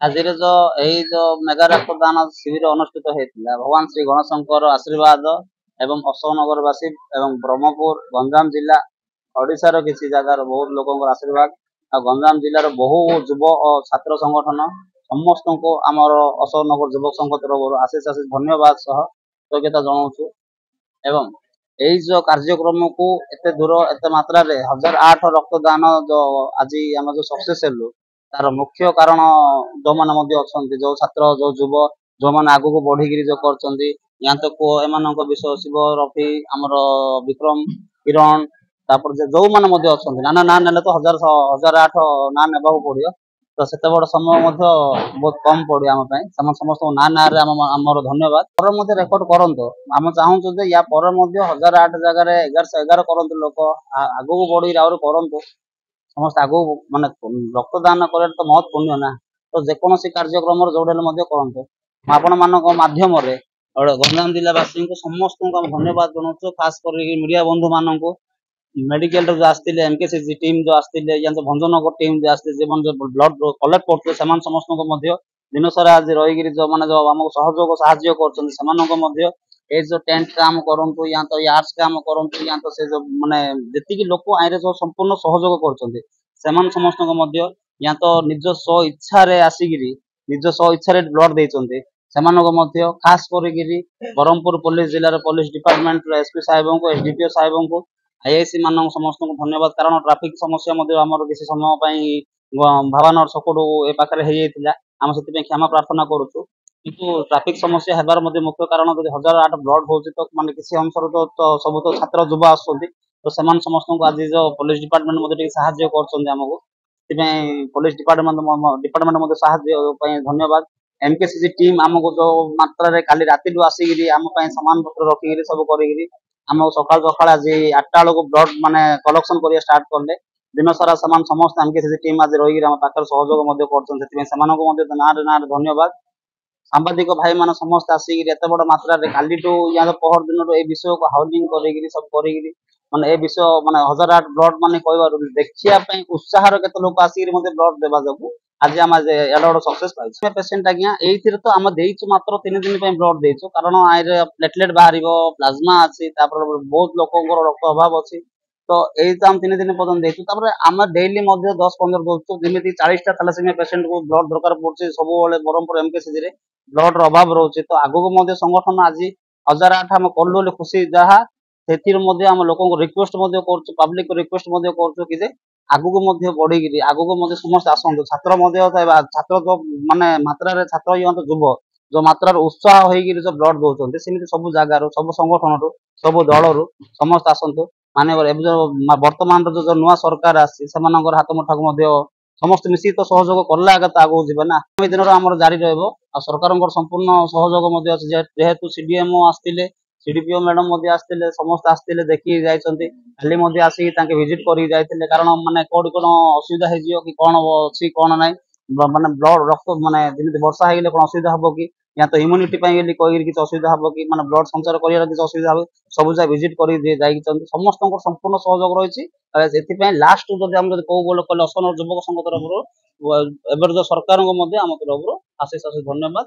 ଆଜିର जो मेगा रक्तदान शिविर अनुष्ठित होता भगवान श्री गणेशंकर आशीर्वाद एवं अशोकनगरवासी एवं ब्रह्मपुर गंजाम जिला ओडिशार किसी जगार बहुत लोक आशीर्वाद आ गंजाम जिलार बहु युव और छात्र संगठन समस्त को आमर अशोकनगर युवक संघ तरफ आशीष आशीष धन्यवाद सह कृतज्ञता जनाऊँ एवं यही जो कार्यक्रम को एत दूर एत मात्रा 1008 रक्तदान जो आज आम जो सक्सेस हेलु तार मुख्य कारण जो मैंने जो छात्र जो युव जो मैंने आग को बढ़ी जो कर एम विषय शिव रफी आमर विक्रम किरण तापर जो मैंने अच्छा नाना ना ना तो 1008 ना ने पड़ो तो से बड़ समय बहुत कम पड़े आम समस्त ना ना आमर धन्यवाद पर रेकर्ड करते आम चाहूँ या पर 1008 जगह 1111 करते लोक आग को बढ़ी करूँ समस्त आग माने रक्तदान कर तो बहुत पुण्य ना तो जेकोसी कार्यक्रम जोड़े करते आपण मान मध्यम गंजाम जिलावासी समस्त धन्यवाद जनाऊँ खास कर मीडिया बंधु मान मेडिकल जो आसते एमकेसीजी टीम जो आसते भंजनगर टीम जो आसते जो ब्लड कलेक्ट करते समस्त दिन सारा आज रही जो मैंने जो आम सहयोग साहय कर जो टेंट काम करूँ या तो आर्ट्स काम करूँ या तो से जो माने जी लोक आईरे जो संपूर्ण सहयोग कर समस्त या तो निज स्व इच्छा आसिक निज स्व इच्छा ब्लड देते खास कर ब्रह्मपुर पुलिस जिलार पुलिस डिपार्टमेंट एसपी साहेब को एसडीपीओ साहेब को आईआईसी मान समस्त धन्यवाद कारण ट्राफिक समस्या आमर किसी समय भावानगर सकूट ए पाखे आम से क्षमा प्रार्थना करुचु किंतु ट्राफिक समस्या हेबार मुख्य कारण 1008 ब्लड हो माने किसी अंश तो सब तो छात्र युवा आसुँच तो समस्त को आज जो पुलिस डिपार्टमेंट साहाय्य करमको पुलिस डिपार्टमेंट साहाय्य धन्यवाद एमकेसीजी टीम आमको जो मात्रा काली राति आसिक आम सामान पत्र रखिक सब कर आम सका सका आज 8टा बेलू ब्लड माने कलेक्शन करिया स्टार्ट करले दिन सारा सामान समस्त एमकेसीजी टीम आज रही आम पाखर सहयोग ना धन्यवाद सांबादिक भाई मान समस्त आसिक एत बड़ मात्रा काली या पहर दिन विषय को हाउलिंग कर सब कर माने ए विषय माने 1008 ब्लड माने कहबार देखिया उत्साह केते लोक आसिक ब्लड देवा जो आज आम एडा बड़ सक्सेस पाई पेसेंट आज्ञा ये तो आम देचु मात्र 3 दिन ब्लड देचु कारण आए प्लेटलेट बाहर प्लाज्मा अच्छी बहुत लोक रक्त अभाव अच्छी तो यही तो आम 3 दिन पर्यटन देचु आम डेली 10-15 दौर जमी 40टा थैलासेमिया पेसेंट को ब्लड दरकार पड़े सब ब्रह्मपुर एमकेसीजी ब्लड अभाव रोचे तो आगक संगठन आज 1008 आम कलु खुशी जहाँ से आम लोक रिक्वेस्ट पब्लिक रिक्वेस्ट कि आगक बढ़ी आगक समस्त आसतु छात्र छात्र जो माने मात्रा छात्र युव जो मात्रा उत्साह हो जो ब्लड दौरान सेमती सब जगार सब संगठन सब दल समस्त आसतु माने बर्तमान जो नुआ सरकार आसी हाथ मुठा को समस्त मिसिक तो सहयोग कला आगे तो आगे जीवा ना दिन आम जारी रहा सरकार संपूर्ण सहयोग जेहेतु सीडीएमओ आसते सीडीपीओ मैडम आसते समस्त आसते देखिए जाती खाली आसिक विजिट कर कारण माने कौन कौन असुविधा हो कि कौन अच्छी कौन ना माने ब्लड रक्त माने जमी वर्षा हो कौन असुविधा हम कि या तो इम्यूनिटी किसी असुविधा हम कि माने ब्लड संचार कर असुविधा हम सब जगह विजिट कर समस्त संपूर्ण सहयोग रही लास्ट जब कौ बोल कल अशोकनगर युवक संघ तरफ एवं जो सरकार आम तरफ आशीष आशीष धन्यवाद।